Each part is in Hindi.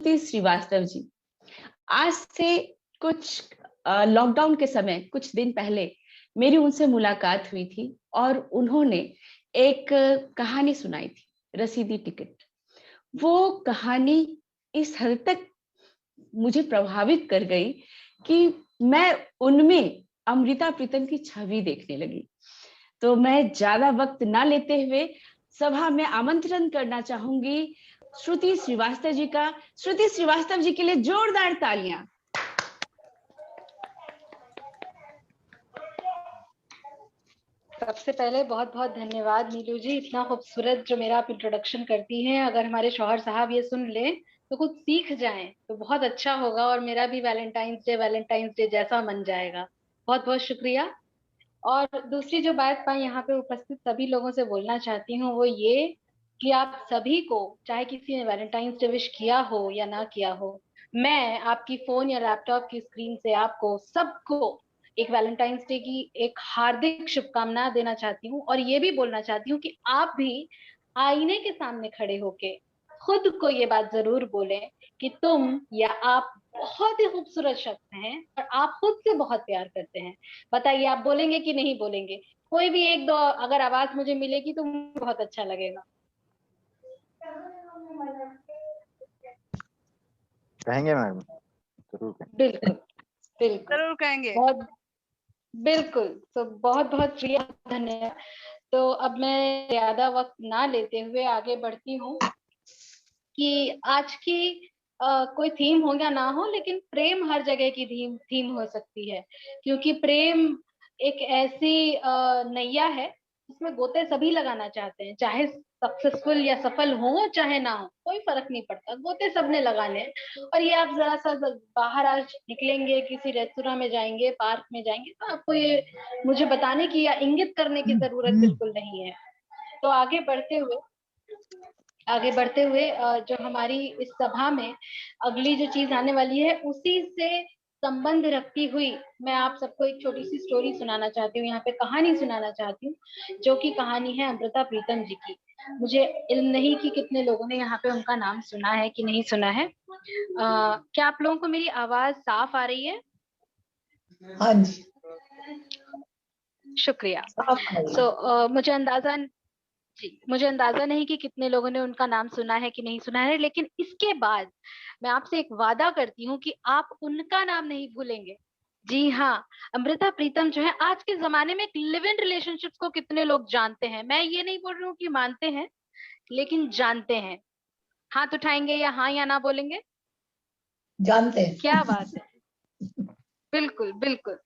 श्रुति श्रीवास्तव जी। आज से कुछ लॉकडाउन के समय कुछ दिन पहले मेरी उनसे मुलाकात हुई थी और उन्होंने एक कहानी सुनाई थी, रसीदी टिकट। वो कहानी इस हद तक मुझे प्रभावित कर गई कि मैं उनमें अमृता प्रीतम की छवि देखने लगी। तो मैं ज्यादा वक्त ना लेते हुए सभा में आमंत्रण करना चाहूंगी श्रुति श्रीवास्तव जी का। श्रुति श्रीवास्तव जी के लिए जोरदार तालियां। सबसे पहले बहुत बहुत धन्यवाद नीलू जी, इतना खूबसूरत जो मेरा आप इंट्रोडक्शन करती हैं। अगर हमारे शौहर साहब ये सुन लें तो कुछ सीख जाएं तो बहुत अच्छा होगा और मेरा भी वैलेंटाइंस डे जैसा मन जाएगा। बहुत बहुत शुक्रिया। और दूसरी जो बात मैं यहाँ पे उपस्थित सभी लोगों से बोलना चाहती हूँ वो ये कि आप सभी को, चाहे किसी ने वैलेंटाइंस डे विश किया हो या ना किया हो, मैं आपकी फोन या लैपटॉप की स्क्रीन से आपको सबको एक वैलेंटाइंस डे की एक हार्दिक शुभकामना देना चाहती हूँ। और ये भी बोलना चाहती हूँ कि आप भी आईने के सामने खड़े होके खुद को ये बात जरूर बोलें कि तुम या आप बहुत ही खूबसूरत शख्स हैं और आप खुद से बहुत प्यार करते हैं। बताइए, आप बोलेंगे कि नहीं बोलेंगे? कोई भी एक दो अगर आवाज मुझे मिलेगी तो मुझे बहुत अच्छा लगेगा। कहेंगे मैम, जरूर कहेंगे। बिल्कुल बिल्कुल जरूर कहेंगे। बहुत बिल्कुल। तो बहुत बहुत शुक्रिया, धन्यवाद। तो अब मैं ज्यादा वक्त ना लेते हुए आगे बढ़ती हूँ कि आज की कोई थीम हो या ना हो, लेकिन प्रेम हर जगह की थीम हो सकती है, क्योंकि प्रेम एक ऐसी नैया है जिसमें गोते सभी लगाना चाहते हैं, चाहे सक्सेसफुल या सफल हो चाहे ना हो, कोई फर्क नहीं पड़ता, गोते सबने लगाने हैं। और ये आप जरा सा बाहर आज निकलेंगे, किसी रेस्तोरेंट में जाएंगे, पार्क में जाएंगे, तो आपको ये मुझे बताने की या इंगित करने की जरूरत बिल्कुल नहीं है। तो आगे बढ़ते हुए जो हमारी इस सभा में अगली जो चीज आने वाली है उसी से संबंध रखती हुई मैं आप सबको एक छोटी सी स्टोरी सुनाना चाहती हूँ, यहाँ पे कहानी सुनाना चाहती हूँ, जो कि कहानी है अमृता प्रीतम जी की। मुझे इल्म नहीं कि कितने लोगों ने यहाँ पे उनका नाम सुना है कि नहीं सुना है। क्या आप लोगों को मेरी आवाज साफ आ रही है? हाँ जी, शुक्रिया। मुझे अंदाजा नहीं कि कितने लोगों ने उनका नाम सुना है कि नहीं सुना है, लेकिन इसके बाद मैं आपसे एक वादा करती हूँ कि आप उनका नाम नहीं भूलेंगे। जी हाँ, अमृता प्रीतम जो है, आज के जमाने में लिव इन रिलेशनशिप्स को कितने लोग जानते हैं? मैं ये नहीं बोल रही हूँ कि मानते हैं, लेकिन जानते हैं। हाथ उठाएंगे या हाँ या ना बोलेंगे? जानते हैं। क्या बात है, बिल्कुल बिल्कुल।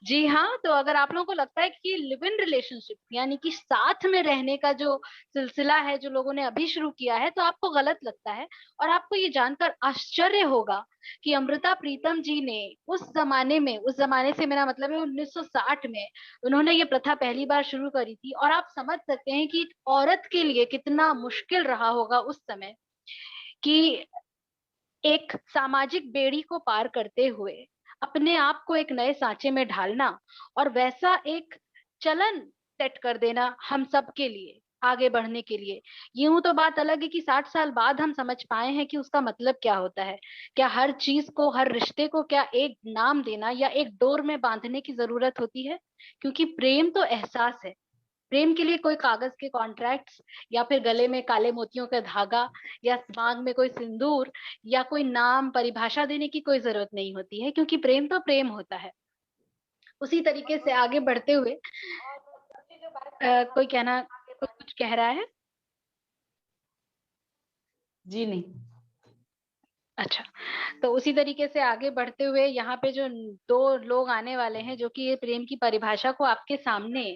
जी हाँ, तो अगर आप लोगों को लगता है कि लिव इन रिलेशनशिप यानी कि साथ में रहने का जो सिलसिला है जो लोगों ने अभी शुरू किया है, तो आपको गलत लगता है। और आपको ये जानकर आश्चर्य होगा कि अमृता प्रीतम जी ने उस जमाने से मेरा मतलब है 1960 में उन्होंने ये प्रथा पहली बार शुरू करी थी। और आप समझ सकते हैं कि एक औरत के लिए कितना मुश्किल रहा होगा उस समय कि एक सामाजिक बेड़ी को पार करते हुए अपने आप को एक नए सांचे में ढालना और वैसा एक चलन सेट कर देना हम सब के लिए आगे बढ़ने के लिए। यूं तो बात अलग है कि 60 साल बाद हम समझ पाए हैं कि उसका मतलब क्या होता है। क्या हर चीज को, हर रिश्ते को क्या एक नाम देना या एक डोर में बांधने की जरूरत होती है? क्योंकि प्रेम तो एहसास है। प्रेम के लिए कोई कागज के कॉन्ट्रैक्ट्स या फिर गले में काले मोतियों का धागा या मांग में कोई सिंदूर या कोई नाम परिभाषा देने की कोई जरूरत नहीं होती है, क्योंकि प्रेम तो प्रेम होता है। उसी तरीके से आगे बढ़ते हुए कोई कुछ कह रहा है? जी नहीं। अच्छा, तो उसी तरीके से आगे बढ़ते हुए यहाँ पे जो दो लोग आने वाले हैं जो कि ये प्रेम की परिभाषा को आपके सामने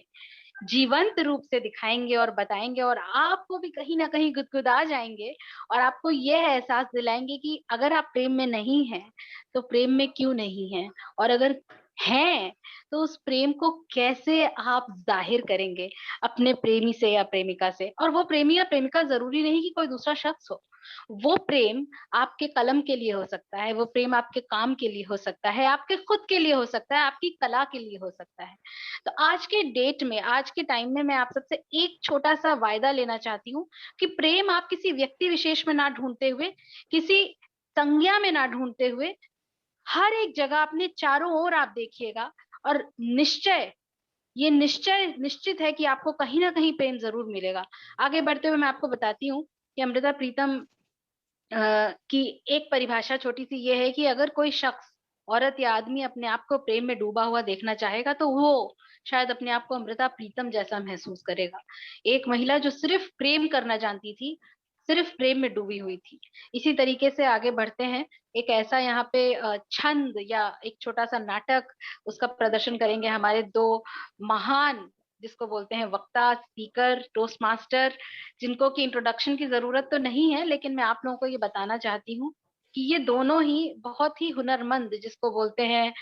जीवंत रूप से दिखाएंगे और बताएंगे, और आपको भी कहीं ना कहीं गुदगुदा जाएंगे और आपको यह एहसास दिलाएंगे कि अगर आप प्रेम में नहीं हैं तो प्रेम में क्यों नहीं है, और अगर हैं तो उस प्रेम को कैसे आप जाहिर करेंगे अपने प्रेमी से या प्रेमिका से। और वो प्रेमी या प्रेमिका जरूरी नहीं कि कोई दूसरा शख्स हो। वो प्रेम आपके कलम के लिए हो सकता है, वो प्रेम आपके काम के लिए हो सकता है, आपके खुद के लिए हो सकता है, आपकी कला के लिए हो सकता है। तो आज के डेट में, आज के टाइम में मैं आप सबसे एक छोटा सा वायदा लेना चाहती हूँ कि प्रेम आप किसी व्यक्ति विशेष में ना ढूंढते हुए किसी संज्ञा में ना ढूंढते हुए हर एक जगह अपने चारों ओर आप देखिएगा, और ये निश्चय निश्चित है कि आपको कहीं ना कहीं प्रेम जरूर मिलेगा। आगे बढ़ते हुए मैं आपको बताती हूँ कि अमृता प्रीतम की एक परिभाषा छोटी सी ये है कि अगर कोई शख्स, औरत या आदमी अपने आप को प्रेम में डूबा हुआ देखना चाहेगा तो वो शायद अपने आप को अमृता प्रीतम जैसा महसूस करेगा। एक महिला जो सिर्फ प्रेम करना जानती थी, सिर्फ प्रेम में डूबी हुई थी। इसी तरीके से आगे बढ़ते हैं। एक ऐसा यहाँ पे छंद या एक छोटा सा नाटक, उसका प्रदर्शन करेंगे हमारे दो महान, जिसको बोलते हैं वक्ता, स्पीकर, टोस्ट मास्टर, जिनको की इंट्रोडक्शन की जरूरत तो नहीं है, लेकिन मैं आप लोगों को ये बताना चाहती हूँ कि ये दोनों ही बहुत ही हुनरमंद, जिसको बोलते हैं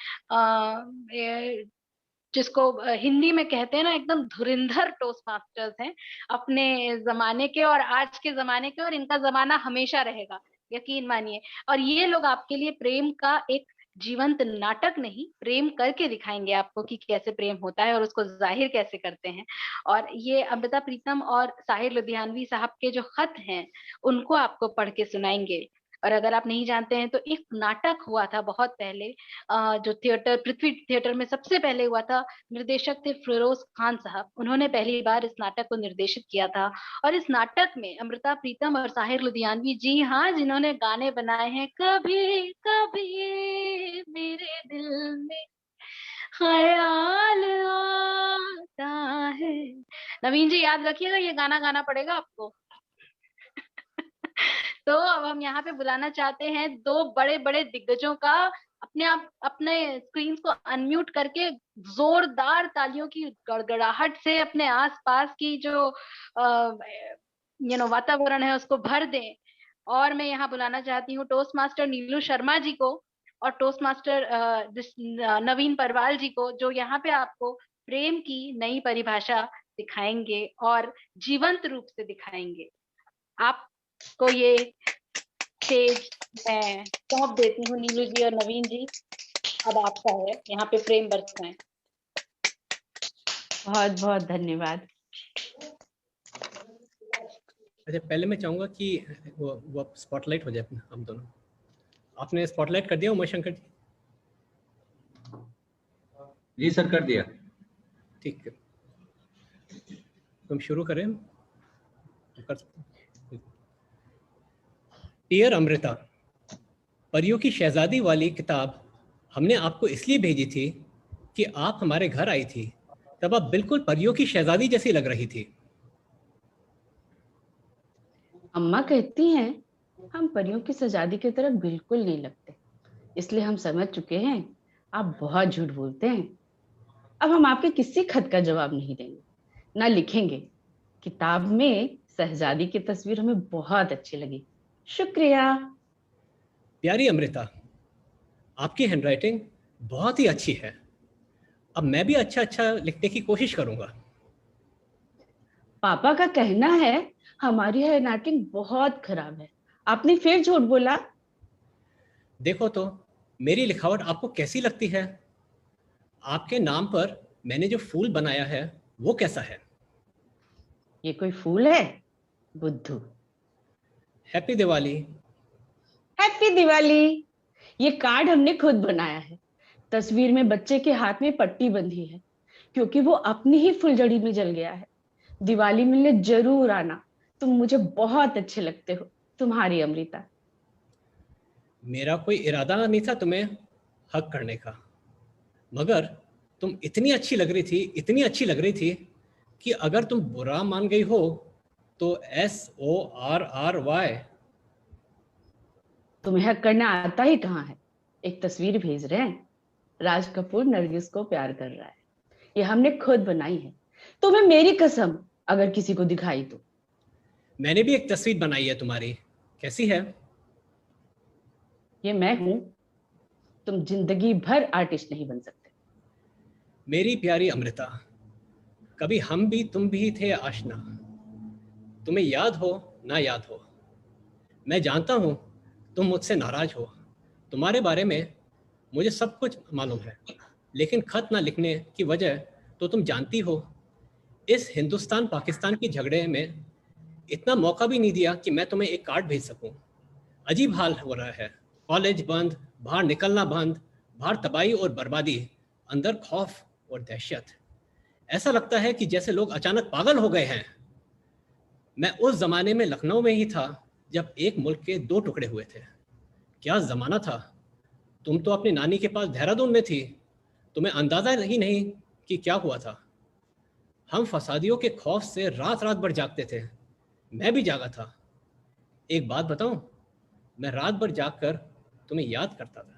जिसको हिंदी में कहते हैं ना, एकदम धुरंधर टोस्ट मास्टर्स हैं अपने जमाने के और आज के जमाने के, और इनका जमाना हमेशा रहेगा, यकीन मानिए। और ये लोग आपके लिए प्रेम का एक जीवंत नाटक नहीं, प्रेम करके दिखाएंगे आपको कि कैसे प्रेम होता है और उसको जाहिर कैसे करते हैं। और ये अमृता प्रीतम और साहिर लुधियानवी साहब के जो खत हैं उनको आपको पढ़ के सुनाएंगे। और अगर आप नहीं जानते हैं तो एक नाटक हुआ था बहुत पहले, जो थिएटर, पृथ्वी थिएटर में सबसे पहले हुआ था। निर्देशक थे फिरोज खान साहब, उन्होंने पहली बार इस नाटक को निर्देशित किया था। और इस नाटक में अमृता प्रीतम और साहिर लुधियानवी, जी हाँ, जिन्होंने गाने बनाए हैं कभी कभी मेरे दिल में ख्याल आता है। नवीन जी याद रखिएगा, ये गाना गाना पड़ेगा आपको। तो अब हम यहाँ पे बुलाना चाहते हैं दो बड़े बड़े दिग्गजों का। अपने स्क्रीन को अनम्यूट करके जोरदार तालियों की गड़गड़ाहट से अपने आसपास की जो वातावरण है उसको भर दें। और मैं यहाँ बुलाना चाहती हूँ टोस्ट मास्टर नीलू शर्मा जी को और टोस्ट मास्टर नवीन परवाल जी को, जो यहाँ पे आपको प्रेम की नई परिभाषा दिखाएंगे और जीवंत रूप से दिखाएंगे। आपको ये स्टेज मैं सौंप देती हूँ नीलू जी और नवीन जी, अब आपका है, यहाँ पे प्रेम बरसाएं। बहुत बहुत धन्यवाद। अच्छा, पहले मैं चाहूंगा कि वो स्पॉटलाइट हो जाए हम दोनों। आपने स्पॉटलाइट कर दिया उमाशंकर जी? जी सर, कर दिया। ठीक है, तुम शुरू करें। कर सकते। डियर अमृता, परियों की शहजादी वाली किताब हमने आपको इसलिए भेजी थी कि आप हमारे घर आई थी, तब आप बिल्कुल परियों की शहजादी जैसी लग रही थी। अम्मा कहती हैं हम परियों की शहजादी की तरह बिल्कुल नहीं लगते, इसलिए हम समझ चुके हैं आप बहुत झूठ बोलते हैं। अब हम आपके किसी खत का जवाब नहीं देंगे, ना लिखेंगे। किताब में शहजादी की तस्वीर हमें बहुत अच्छी लगी, शुक्रिया। प्यारी अमृता, आपकी हैंडराइटिंग बहुत ही अच्छी है। अब मैं भी अच्छा लिखने की कोशिश करूंगा। पापा का कहना है हमारी हैंडराइटिंग बहुत खराब है, आपने फिर झूठ बोला। देखो तो मेरी लिखावट आपको कैसी लगती है? आपके नाम पर मैंने जो फूल बनाया है वो कैसा है? ये कोई फूल है? बुद्धू। हैप्पी दिवाली। हैप्पी दिवाली। ये कार्ड हमने खुद बनाया है। तस्वीर में बच्चे के हाथ में पट्टी बंधी है क्योंकि वो अपनी ही फुलझड़ी में जल गया है। दिवाली मिलने जरूर आना, तुम मुझे बहुत अच्छे लगते हो। तुम्हारी अमृता। मेरा कोई इरादा नहीं था तुम्हें हक करने का, मगर तुम इतनी अच्छी लग रही थी कि अगर तुम बुरा मान गई हो तो SORRY। तुम्हें हक करना आता ही कहाँ है? एक तस्वीर भेज रहे हैं, राज कपूर नरगिस को प्यार कर रहा है। ये हमने खुद बनाई है, तुम्हें मेरी कसम अगर किसी को दिखाई तो। मैंने भी एक तस्वीर बनाई है तुम्हारी, कैसी है? ये मैं हूं, तुम जिंदगी भर आर्टिस्ट नहीं बन सकते। मेरी प्यारी अमृता, कभी हम भी तुम भी थे आशना। तुम्हें याद हो ना याद हो, मैं जानता हूं तुम मुझसे नाराज हो। तुम्हारे बारे में मुझे सब कुछ मालूम है, लेकिन खत ना लिखने की वजह तो तुम जानती हो। इस हिंदुस्तान पाकिस्तान के झगड़े में इतना मौका भी नहीं दिया कि मैं तुम्हें एक कार्ड भेज सकूं। अजीब हाल हो रहा है। कॉलेज बंद, बाहर निकलना बंद, बाहर तबाही और बर्बादी, अंदर खौफ और दहशत। ऐसा लगता है कि जैसे लोग अचानक पागल हो गए हैं। मैं उस जमाने में लखनऊ में ही था जब एक मुल्क के दो टुकड़े हुए थे। क्या जमाना था। तुम तो अपनी नानी के पास देहरादून में थी, तुम्हें अंदाजा ही नहीं कि क्या हुआ था। हम फसादियों के खौफ से रात रात भर जागते थे। मैं भी जागा था। एक बात बताऊं, मैं रात भर जागकर तुम्हें याद करता था।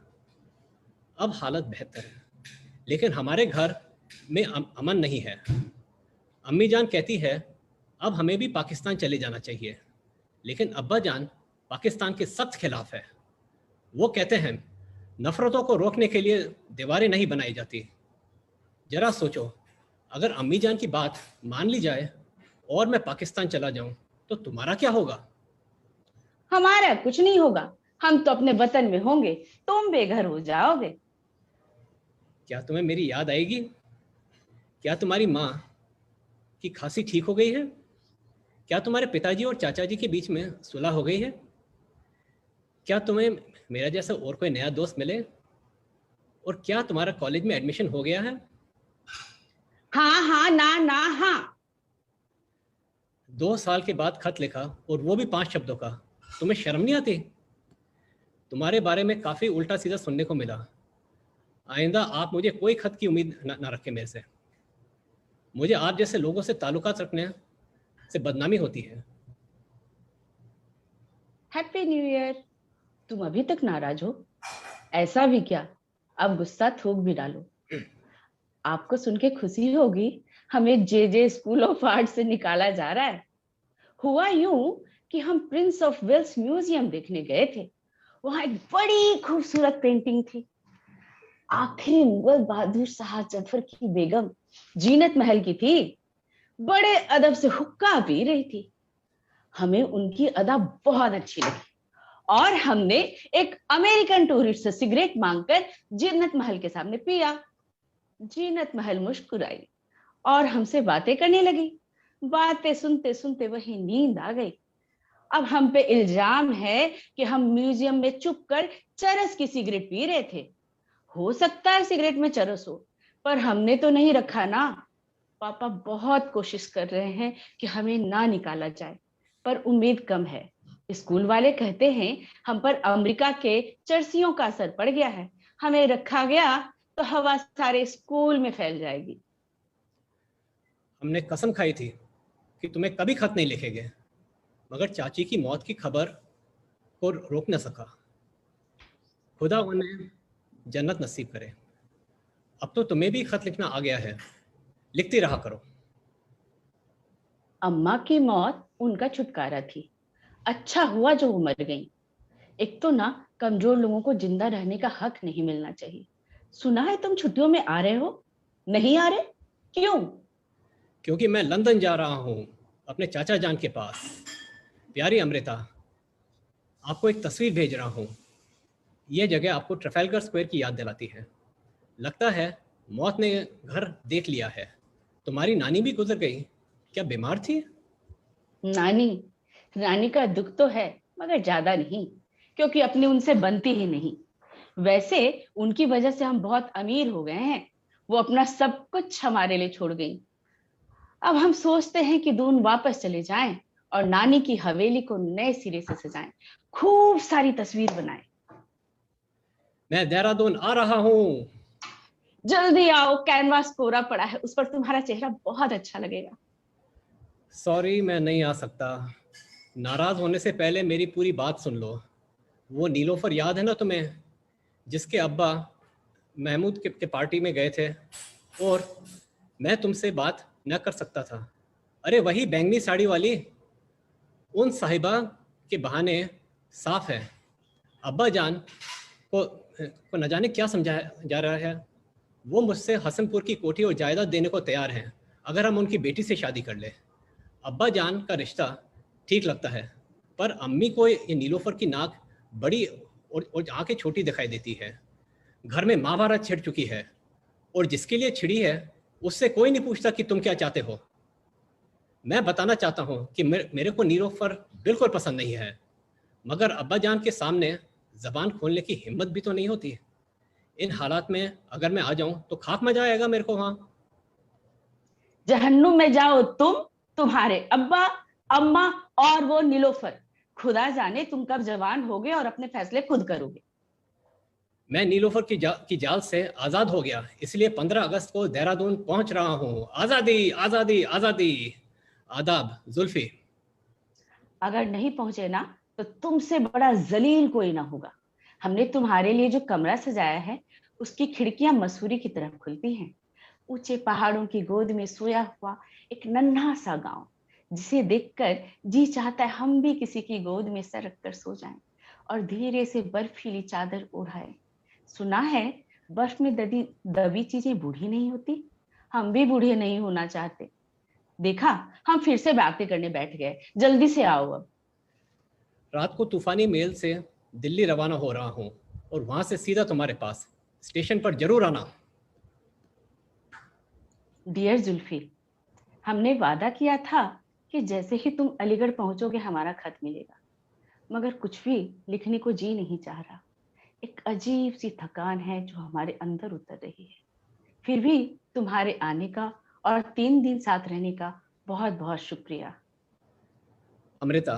अब हालत बेहतर है, लेकिन हमारे घर में अमन नहीं है। अम्मी जान कहती है अब हमें भी पाकिस्तान चले जाना चाहिए, लेकिन अब्बा जान पाकिस्तान के सख्त खिलाफ है। वो कहते हैं नफरतों को रोकने के लिए दीवारें नहीं बनाई जाती। जरा सोचो, अगर अम्मी जान की बात मान ली जाए और मैं पाकिस्तान चला जाऊं तो तुम्हारा क्या होगा? हमारा कुछ नहीं होगा, हम तो अपने वतन में होंगे, तुम बेघर हो जाओगे। क्या तुम्हें मेरी याद आएगी? क्या तुम्हारी माँ की खांसी ठीक हो गई है? क्या तुम्हारे पिताजी और चाचा जी के बीच में सुलह हो गई है? क्या तुम्हें मेरा जैसा और कोई नया दोस्त मिले? और क्या तुम्हारा कॉलेज में एडमिशन हो गया है? हाँ हाँ ना ना हाँ। 2 साल के बाद खत लिखा, और वो भी 5 शब्दों का। तुम्हें शर्म नहीं आती? तुम्हारे बारे में काफी उल्टा सीधा सुनने को मिला। आइंदा आप मुझे कोई खत की उम्मीद ना रखें मेरे से। मुझे आप जैसे लोगों से ताल्लुकात रखने से बदनामी होती है। Happy new year. तुम अभी तक नाराज हो? ऐसा भी क्या, अब गुस्सा थूक भी डालो। आपको सुन के खुशी होगी हमें जे स्कूल ऑफ आर्ट से निकाला जा रहा है। हुआ यूं कि हम प्रिंस ऑफ वेल्स म्यूजियम देखने गए थे। वहां एक बड़ी खूबसूरत पेंटिंग थी। आखिरी मुगल बहादुर शाह जफर की बेगम जीनत महल की थी। बड़े अदब से हुक्का पी रही थी। हमें उनकी अदा बहुत अच्छी लगी और हमने एक अमेरिकन टूरिस्ट से सिगरेट मांगकर जीनत महल के सामने पिया। जीनत महल मुस्कुराई और हमसे बातें करने लगी। बातें सुनते सुनते वही नींद आ गई। अब हम पे इल्जाम है कि हम म्यूजियम में चुप कर चरस की सिगरेट पी रहे थे। हो सकता है सिगरेट में चरस हो, पर हमने तो नहीं रखा ना। पापा बहुत कोशिश कर रहे हैं कि हमें ना निकाला जाए, पर उम्मीद कम है। स्कूल वाले कहते हैं हम पर अमेरिका के चरसियों का असर पड़ गया है। हमें रखा गया तो हवा सारे स्कूल में फैल जाएगी। हमने कसम खाई थी कि तुम्हें कभी खत नहीं लिखेंगे, मगर चाची की मौत की खबर को रोक न सका। खुदा उन्हें जन्नत नसीब करे। अब तो तुम्हें भी खत लिखना आ गया है, लिखती रहा करो। अम्मा की मौत उनका छुटकारा थी। अच्छा हुआ जो वो मर गई। एक तो ना कमजोर लोगों को जिंदा रहने का हक नहीं मिलना चाहिए। सुना है तुम छुट्टियों में आ रहे हो? नहीं आ रहे? क्यों? क्योंकि मैं लंदन जा रहा हूँ अपने चाचा जान के पास। प्यारी अमृता, आपको एक तस्वीर भेज रहा हूँ। यह जगह आपको ट्रफेलगर स्क्वायर की याद दिलाती है। लगता है मौत ने घर देख लिया है। तुम्हारी नानी भी गुजर गई। क्या बीमार थी? नानी का दुख तो है, मगर ज्यादा नहीं, क्योंकि अपनी उनसे बनती ही नहीं। वैसे उनकी वजह से हम बहुत अमीर हो गए हैं। वो अपना सब कुछ हमारे लिए छोड़ गई। अब हम सोचते हैं कि दून वापस चले जाएं और नानी की हवेली को नए सिरे से सजाएं, खूब सारी तस्वीर बनाएं। मैं देहरादून आ रहा हूँ। जल्दी आओ, कैनवास कोरा पड़ा है, उस पर तुम्हारा चेहरा बहुत अच्छा लगेगा। सॉरी, मैं नहीं आ सकता। नाराज होने से पहले मेरी पूरी बात सुन लो। वो नीलोफर याद है ना तुम्हें, जिसके अब्बा महमूद के पार्टी में गए थे और मैं तुमसे बात न कर सकता था? अरे वही बैंगनी साड़ी वाली। उन साहिबा के बहाने साफ है अब्बा जान को न जाने क्या समझाया जा रहा है। वो मुझसे हसनपुर की कोठी और जायदाद देने को तैयार हैं अगर हम उनकी बेटी से शादी कर ले। अब्बा जान का रिश्ता ठीक लगता है, पर अम्मी को ये नीलोफर की नाक बड़ी और आंखें छोटी दिखाई देती है। घर में महाभारत छिड़ चुकी है और जिसके लिए छिड़ी है उससे कोई नहीं पूछता कि तुम क्या चाहते हो। मैं बताना चाहता हूँ कि मेरे को नीलोफर बिल्कुल पसंद नहीं है, मगर अब्बा जान के सामने जबान खोलने की हिम्मत भी तो नहीं होती। इन हालात में अगर मैं आ जाऊं तो खाक मजा आएगा मेरे को वहां। जहन्नुम में जाओ तुम, तुम्हारे अब्बा, अम्मा और वो नीलोफर। खुदा जाने तुम कब जवान होगे और अपने फैसले खुद करोगे। मैं नीलोफर की जाल से आज़ाद हो गया, इसलिए 15 अगस्त को देहरादून पहुंच रहा हूं। आज़ादी आज़ादी आज़ादी। आदाब जुल्फी। अगर नहीं पहुंचे ना तो तुमसे बड़ा जलील कोई ना होगा। हमने तुम्हारे लिए जो कमरा सजाया है उसकी खिड़कियां मसूरी की तरफ खुलती हैं। ऊंचे पहाड़ों की गोद में सोया हुआ एक नन्हा सा गांव, जिसे देखकर जी चाहता है हम भी किसी की गोद में सर रखकर सो जाएं और धीरे से बर्फीली चादर ओढ़ाएं। सुना है बर्फ में दबी चीजें बूढ़ी नहीं होती। हम भी बूढ़े नहीं होना चाहते। देखा, हम फिर से बातें करने बैठ गए। जल्दी से आओ अब। रात को तूफानी मेल से दिल्ली रवाना हो रहा हूं और वहां से सीधा तुम्हारे पास। स्टेशन पर जरूर आना। डियर जुल्फी, हमने वादा किया था कि जैसे ही तुम अलीगढ़ पहुंचोगे हमारा खत मिलेगा, मगर कुछ भी लिखने को जी नहीं चाह रहा। एक अजीब सी थकान है जो हमारे अंदर उतर रही है। फिर भी तुम्हारे आने का और 3 दिन साथ रहने का बहुत बहुत शुक्रिया। अमृता,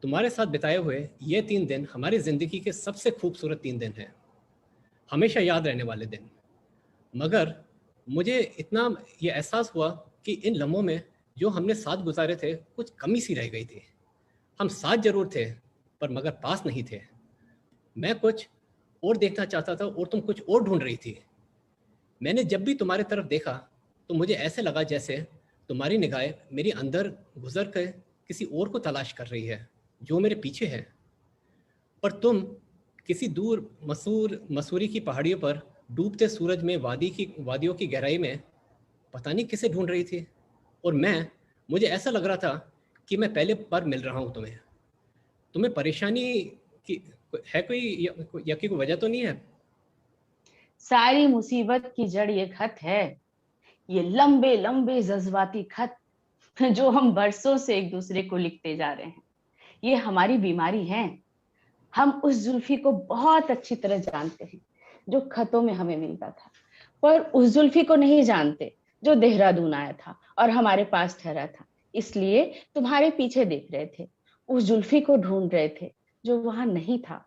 तुम्हारे साथ बिताए हुए ये 3 दिन हमारी जिंदगी के सबसे खूबसूरत 3 दिन हैं, हमेशा याद रहने वाले दिन। मगर मुझे इतना ये एहसास हुआ कि इन लम्हों में जो हमने साथ गुजारे थे कुछ कमी सी रह गई थी। हम साथ जरूर थे पर मगर पास नहीं थे। मैं कुछ और देखना चाहता था और तुम कुछ और ढूंढ रही थी। मैंने जब भी तुम्हारे तरफ देखा तो मुझे ऐसे लगा जैसे तुम्हारी निगाहें मेरी अंदर गुजर कर किसी और को तलाश कर रही है जो मेरे पीछे है। पर तुम किसी दूर मसूरी की पहाड़ियों पर डूबते सूरज में वादियों की गहराई में पता नहीं किसे ढूंढ रही थी। और मुझे ऐसा लग रहा था कि मैं पहले बार मिल रहा हूँ तुम्हें। तुम्हें परेशानी की है कोई या की कोई वजह तो नहीं है? सारी मुसीबत की जड़ ये खत है। ये लंबे लंबे जज्बाती खत जो हम बरसों से एक दूसरे को लिखते जा रहे हैं, ये हमारी बीमारी है। हम उस जुल्फी को बहुत अच्छी तरह जानते हैं जो खतों में हमें मिलता था, पर उस जुल्फी को नहीं जानते जो देहरादून आया था और हमारे पास ठहरा था। इसलिए तुम्हारे पीछे देख रहे थे, उस जुल्फी को ढूंढ रहे थे जो वहां नहीं था।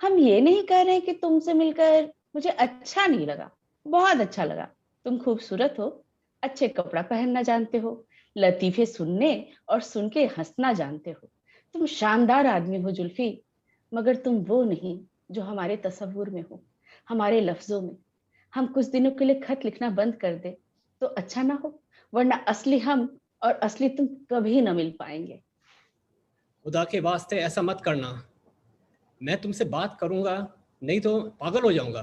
हम ये नहीं कह रहे कि तुमसे मिलकर मुझे अच्छा नहीं लगा, बहुत अच्छा लगा। तुम खूबसूरत हो, अच्छे कपड़ा पहनना जानते हो, लतीफे सुनने और सुन के हंसना जानते हो। तुम शानदार आदमी हो जुल्फी, मगर तुम वो नहीं जो हमारे तसव्वुर में हो, हमारे लफ्जों में। हम कुछ दिनों के लिए खत लिखना बंद कर दे तो अच्छा ना हो, वरना असली हम और असली तुम कभी न मिल पाएंगे। खुदा के वास्ते ऐसा मत करना। मैं तुमसे बात करूंगा नहीं तो पागल हो जाऊंगा।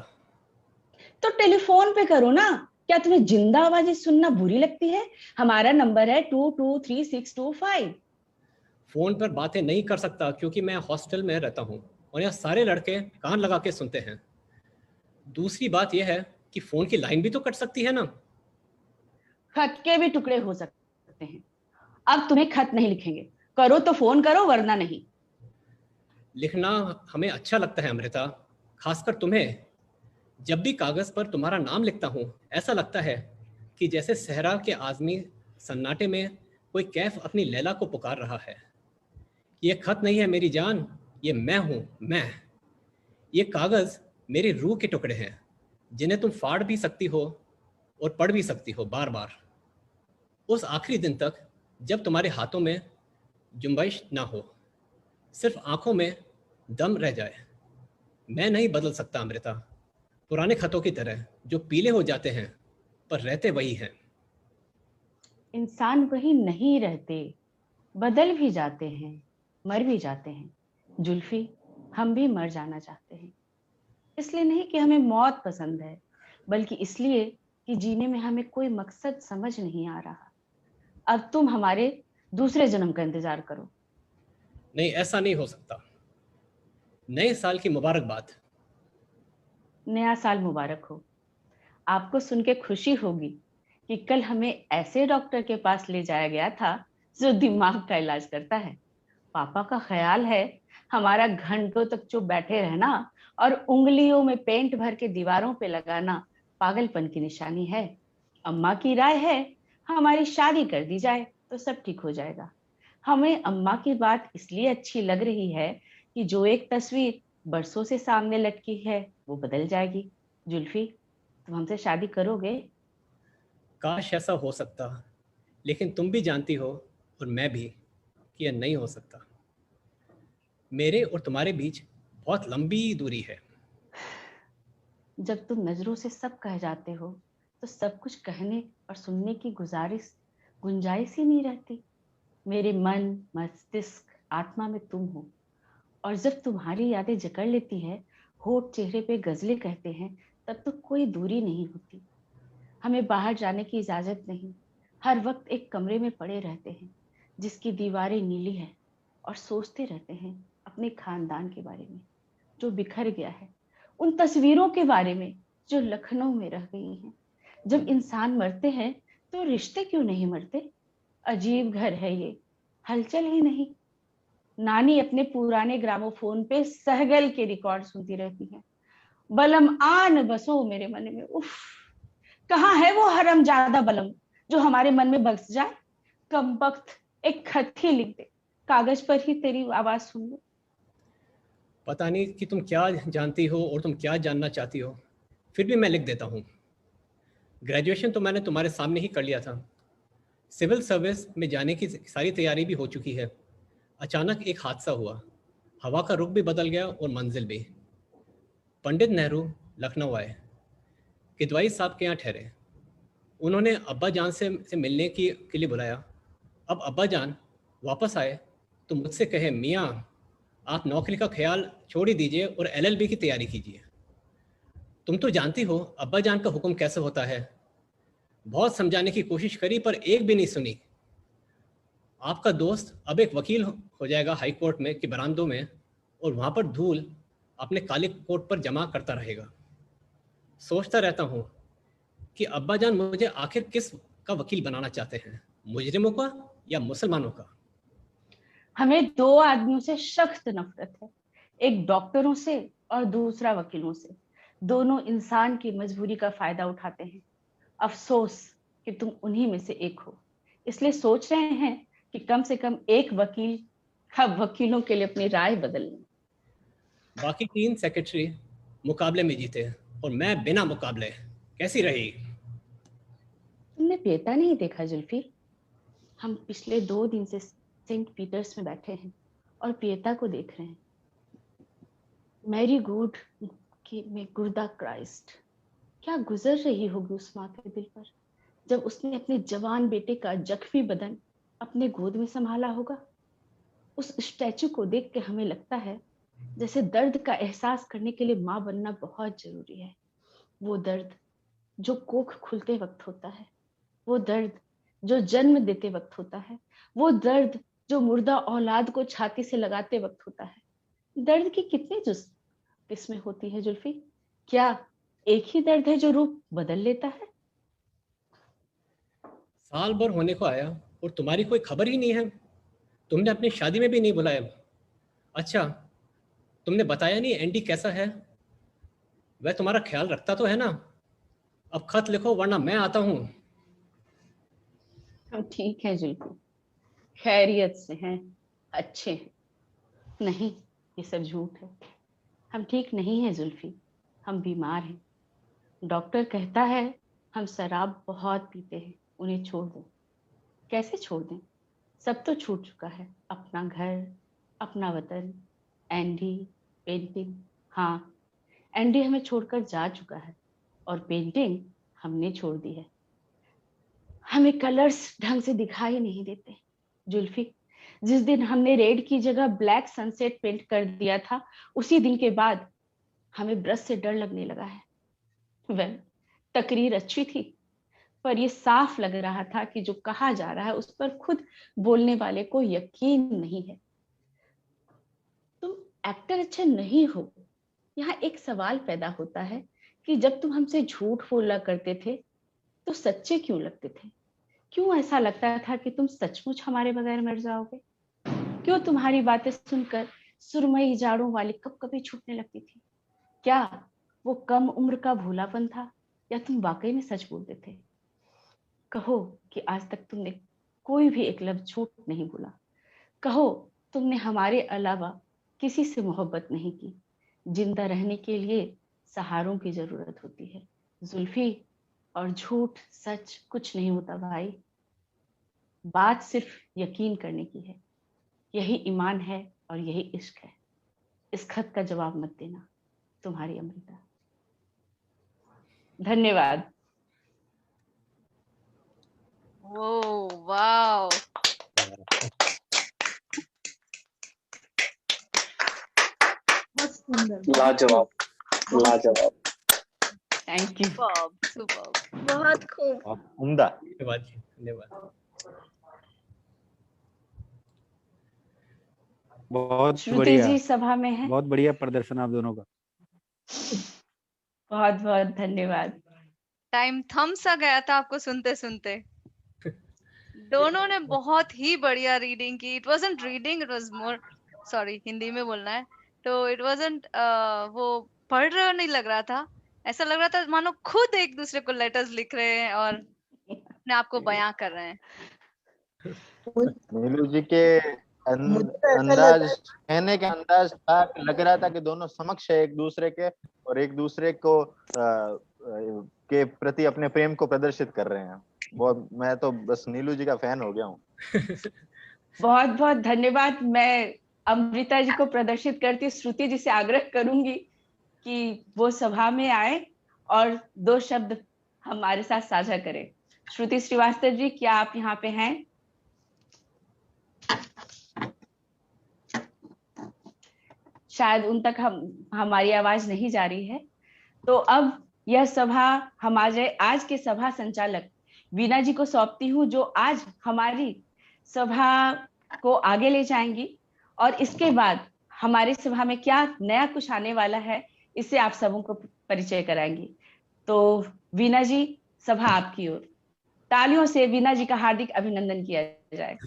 तो टेलीफोन पे करो ना। क्या तुम्हें जिंदा आवाजें सुनना बुरी लगती है? हमारा नंबर है 223625। फोन पर बातें नहीं कर सकता क्योंकि मैं हॉस्टल में रहता हूँ और यहाँ सारे लड़के कान लगा के सुनते हैं। दूसरी बात यह है कि फोन की लाइन भी तो कट सकती है ना। खत के भी टुकड़े हो सकते हैं। अब तुम्हें खत नहीं लिखेंगे, करो तो फोन करो वरना नहीं। लिखना हमें अच्छा लगता है अमृता, खासकर तुम्हें। जब भी कागज पर तुम्हारा नाम लिखता हूँ ऐसा लगता है कि जैसे सहरा के आजमी सन्नाटे में कोई कैफ अपनी लैला को पुकार रहा है। ये खत नहीं है मेरी जान, ये मैं हूँ मैं। ये कागज मेरी रूह के टुकड़े हैं जिन्हें तुम फाड़ भी सकती हो और पढ़ भी सकती हो बार बार, उस आखिरी दिन तक जब तुम्हारे हाथों में जुम्बिश ना हो, सिर्फ आंखों में दम रह जाए। मैं नहीं बदल सकता अमृता, पुराने खतों की तरह जो पीले हो जाते हैं पर रहते वही हैं। इंसान वही नहीं रहते, बदल भी जाते हैं, मर भी जाते हैं। जुल्फी, हम भी मर जाना चाहते हैं। इसलिए नहीं कि हमें मौत पसंद है, बल्कि इसलिए कि जीने में हमें कोई मकसद समझ नहीं आ रहा। अब तुम हमारे दूसरे जन्म का इंतजार करो। नहीं, ऐसा नहीं हो सकता। नए साल की मुबारकबाद। नया साल मुबारक हो। आपको सुन के खुशी होगी कि कल हमें ऐसे डॉक्टर के पास ले जाया गया था जो दिमाग का इलाज करता है, पापा का ख्याल है हमारा घंटों तक चुप बैठे रहना और उंगलियों में पेंट भर के दीवारों पे लगाना पागलपन की निशानी है। अम्मा की राय है हमारी शादी कर दी जाए तो सब ठीक हो जाएगा। हमें अम्मा की बात इसलिए अच्छी लग रही है कि जो एक तस्वीर बरसों से सामने लटकी है वो बदल जाएगी। जुल्फी, तुम हमसे शादी करोगे? काश ऐसा हो सकता, लेकिन तुम भी जानती हो और मैं भी कि यह नहीं हो सकता। मेरे और तुम्हारे बीच बहुत लंबी दूरी है। जब तुम नजरों से सब कह जाते हो तो सब कुछ कहने और सुनने की गुंजाइश ही नहीं रहती। मेरे मन, मस्तिष्क, आत्मा में तुम हो, और जब तुम्हारी यादें जकड़ लेती है, होठ चेहरे पे गजलें कहते हैं, तब तो कोई दूरी नहीं होती। हमें बाहर जाने की इजाजत नहीं, हर वक्त एक कमरे में पड़े रहते हैं जिसकी दीवारें नीली है, और सोचते रहते हैं अपने खानदान के बारे में जो बिखर गया है, उन तस्वीरों के बारे में जो लखनऊ में रह गई हैं। जब इंसान मरते हैं तो रिश्ते क्यों नहीं मरते? अजीब घर है ये, हलचल ही नहीं। नानी अपने पुराने ग्रामोफोन पे सहगल के रिकॉर्ड सुनती रहती हैं। बलम आन बसो मेरे मन में, उफ, कहाँ है वो हरमजादा बलम जो हमारे मन में बस जाए? कमबख्त, एक खत ही लिख दे, कागज पर ही तेरी आवाज सुन लो। पता नहीं कि तुम क्या जानती हो और तुम क्या जानना चाहती हो, फिर भी मैं लिख देता हूँ। ग्रेजुएशन तो मैंने तुम्हारे सामने ही कर लिया था। सिविल सर्विस में जाने की सारी तैयारी भी हो चुकी है। अचानक एक हादसा हुआ, हवा का रुख भी बदल गया और मंजिल भी। पंडित नेहरू लखनऊ आए, किदवाई साहब के यहाँ ठहरे। उन्होंने अब्बा जान से मिलने के लिए बुलाया। अब अब्बा जान वापस आए तो मुझसे कहे, मियाँ आप नौकरी का ख्याल छोड़ ही दीजिए और LLB की तैयारी कीजिए। तुम तो जानती हो अब्बा जान का हुक्म कैसे होता है। बहुत समझाने की कोशिश करी पर एक भी नहीं सुनी। आपका दोस्त अब एक वकील हो जाएगा हाई कोर्ट में के बरामदों में, और वहाँ पर धूल अपने काले कोट पर जमा करता रहेगा। सोचता रहता हूँ कि अब्बा जान मुझे आखिर किस का वकील बनाना चाहते हैं, मुजरिमों का या मुसलमानों का? हमें दो आदमियों से सख्त नफरत है, एक डॉक्टरों से और दूसरा वकीलों से। दोनों इंसान की मजबूरी का फायदा उठाते हैं। अफसोस कि तुम उन्हीं में से एक हो, इसलिए सोच रहे हैं कि कम से कम एक वकील अब वकीलों के लिए अपनी राय बदल लें। बाकी 3 सेक्रेटरी मुकाबले में जीते और मैं बिना मुकाबले। कैसी रही? तुमने पियता नहीं देखा जुल्फी? हम पिछले 2 दिन से सेंट पीटर्स में बैठे हैं और पियता को देख रहे हैं। मैरी गुड में गुर्दा क्राइस्ट, क्या गुजर रही होगी उस माँ के दिल पर जब उसने अपने जवान बेटे का जख्मी बदन अपने गोद में संभाला होगा। उस स्टैचू को देख के हमें लगता है जैसे दर्द का एहसास करने के लिए माँ बनना बहुत जरूरी है। वो दर्द जो कोख खुलते वक्त होता है, वो दर्द जो जन्म देते वक्त होता है, वो दर्द जो मुर्दा औलाद को छाती से लगाते वक्त होता है। दर्द की कितनी किस्में होती है जुल्फी? क्या एक ही दर्द है जो रूप बदल लेता है? साल भर होने को आया और तुम्हारी कोई खबर ही नहीं है। तुमने अपनी शादी में भी नहीं बुलाया। अच्छा, तुमने बताया नहीं एंडी कैसा है? वह तुम्हारा ख्याल रखता तो है ना? अब खत लिखो वरना मैं आता हूँ। हम ठीक हैं जुल्फी, खैरियत से हैं, अच्छे हैं। नहीं, ये सब झूठ है। हम ठीक नहीं हैं जुल्फी, हम बीमार हैं। डॉक्टर कहता है हम शराब बहुत पीते हैं, उन्हें छोड़ दें। कैसे छोड़ दें? सब तो छूट चुका है, अपना घर, अपना वतन, एंडी, पेंटिंग। हाँ, एंडी हमें छोड़कर जा चुका है और पेंटिंग हमने छोड़ दी है। हमें कलर्स ढंग से दिखाई नहीं देते जुल्फी। जिस दिन हमने रेड की जगह ब्लैक सनसेट पेंट कर दिया था, उसी दिन के बाद हमें ब्रश से डर लगने लगा है। वेल, तकरीर अच्छी थी, पर यह साफ लग रहा था कि जो कहा जा रहा है उस पर खुद बोलने वाले को यकीन नहीं है। तुम एक्टर अच्छे नहीं हो। यहाँ एक सवाल पैदा होता है कि जब तुम हमसे झूठ बोला करते थे तो सच्चे क्यों लगते थे? क्यों ऐसा लगता था कि तुम सचमुच हमारे बगैर मर जाओगे? क्यों तुम्हारी बातें सुनकर सुरमई जाड़ों वाली कभी छूटने लगती थी? क्या वो कम उम्र का भोलापन था या तुम वाकई में सच बोलते थे? कहो कि आज तक तुमने कोई भी एक लफ्ज झूठ नहीं बोला। कहो तुमने हमारे अलावा किसी से मोहब्बत नहीं की। जिंदा रहने के लिए सहारों की जरूरत होती है जुल्फी, और झूठ सच कुछ नहीं होता भाई। बात सिर्फ यकीन करने की है। यही ईमान है और यही इश्क है। इस खत का जवाब मत देना। तुम्हारी अमृता। धन्यवाद। ओ वाओ, बहुत सुंदर, लाजवाब, लाजवाब। Thank you. Superb, superb. बहुत खूब। बहुत उम्दा। धन्यवाद जी, धन्यवाद। बहुत श्रुति बढ़िया, जी सभा में है। बहुत बढ़िया प्रदर्शन आप दोनों का। बहुत बहुत धन्यवाद। टाइम थम सा गया था आपको सुनते सुनते। दोनों ने बहुत ही बढ़िया रीडिंग की। It wasn't reading, it was more, sorry Hindi में बोलना है तो इट वाजंट वो पढ़ रहे हो नहीं लग रहा था, ऐसा लग रहा था मानो खुद एक दूसरे को लेटर्स लिख रहे हैं और अपने आप को बयां कर रहे हैं। नीलू जी के मुझे तो ऐसा अंदाज, लगा, कहने का अंदाज था, लग रहा था कि दोनों समक्ष है एक दूसरे के और एक दूसरे को के प्रति अपने प्रेम को प्रदर्शित कर रहे हैं। बहुत, मैं तो बस नीलू जी का फैन हो गया हूँ। बहुत बहुत धन्यवाद। मैं अमृता जी को प्रदर्शित करती श्रुति जी से आग्रह करूंगी कि वो सभा में आए और 2 शब्द हमारे साथ साझा करें। श्रुति श्रीवास्तव जी, क्या आप यहाँ पे हैं? शायद उन तक हमारी आवाज नहीं जा रही है। तो अब यह सभा हमारे आज के सभा संचालक वीना जी को सौंपती हूँ, जो आज हमारी सभा को आगे ले जाएंगी और इसके बाद हमारी सभा में क्या नया कुछ आने वाला है इससे आप सबों को परिचय कराएंगी। तो वीना जी, सभा आपकी ओर। तालियों से वीना जी का हार्दिक अभिनंदन किया जाए।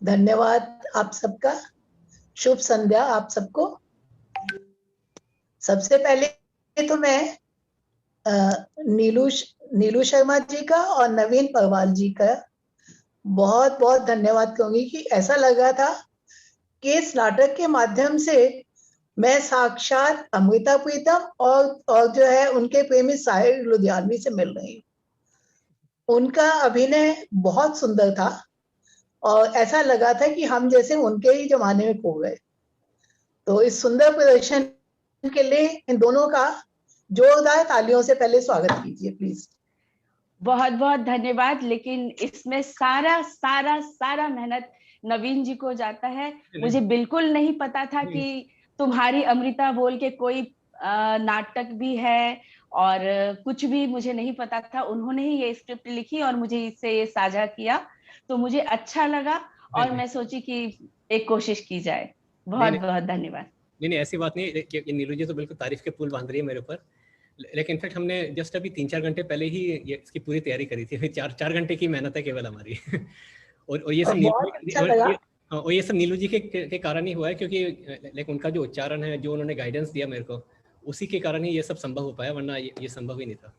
धन्यवाद आप सबका। शुभ संध्या आप सबको। सबसे पहले तो मैं नीलू शर्मा जी का और नवीन परवाल जी का बहुत बहुत धन्यवाद कहूंगी कि ऐसा लगा था कि इस नाटक के माध्यम से मैं साक्षात अमृता प्रीतम और जो है उनके प्रेमी साहिर लुधियानवी से मिल रही हूँ। उनका अभिनय बहुत सुंदर था और ऐसा लगा था कि हम जैसे उनके ही जमाने में खो गए। तो इस सुंदर प्रदर्शन के लिए इन दोनों का जोरदार तालियों से पहले स्वागत कीजिए प्लीज। बहुत बहुत धन्यवाद। लेकिन इसमें सारा सारा सारा मेहनत नवीन जी को जाता है। मुझे बिल्कुल नहीं पता था कि तुम्हारी अमृता बोल के कोई नाटक भी है और कुछ भी मुझे नहीं पता था। उन्होंने ही ये स्क्रिप्ट लिखी और मुझे इससे ये साझा किया, तो मुझे अच्छा लगा और मैं सोची कि एक कोशिश की जाए। बहुत बहुत धन्यवाद। नहीं, ऐसी बात नहीं कि नीलू जी तो बिल्कुल तारीफ के पुल बांध रही है मेरे ऊपर। लेकिन इनफैक्ट हमने जस्ट अभी 3-4 घंटे पहले ही ये इसकी पूरी तैयारी करी थी। फिर 4 घंटे की मेहनत है केवल हमारी। और ये सब नीलू जी के कारण ही हुआ है, क्योंकि लाइक उनका जो उच्चारण है, जो उन्होंने गाइडेंस दिया मेरे को, उसी के कारण ही ये सब संभव हो पाया, वरना ये संभव ही नहीं था।